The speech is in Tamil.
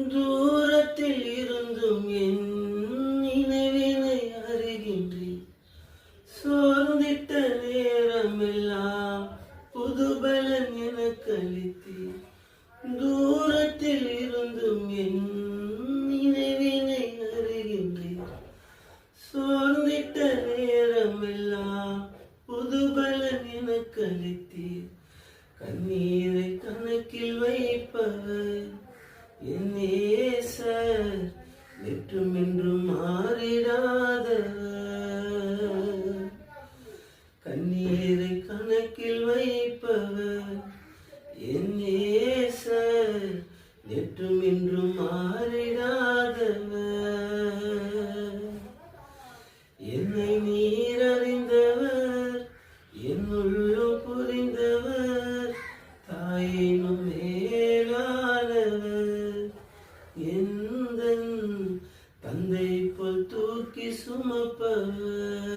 தூரத்தில் இருந்தும் என் நினைவினை அறிகின்றேன். சோர்ந்திட்ட நேரமெல்லாம் புதுபலன் எனக்கு அளித்தீர். தூரத்தில் இருந்தும் என் நினைவினை அறிகின்றேன். சோர்ந்திட்ட நேரமெல்லாம் புதுபலன் எனக்கு அளித்தீர். கண்ணீரை கணக்கில் வைப்பவர் என் நேசர், நேற்றும் இன்றும் மாறிடாதவர். கண்ணீரை கணக்கில் வைப்பவர் என் நேசர், நேற்றும் இன்றும் மாறிடாதவர். என்னை நீர் அறிந்தவர், என் உள்ளம் புரிந்தவர், தாயினும் மேலானவர். எந்தன் தந்தை போல் தூக்கி சுமப்பவர்.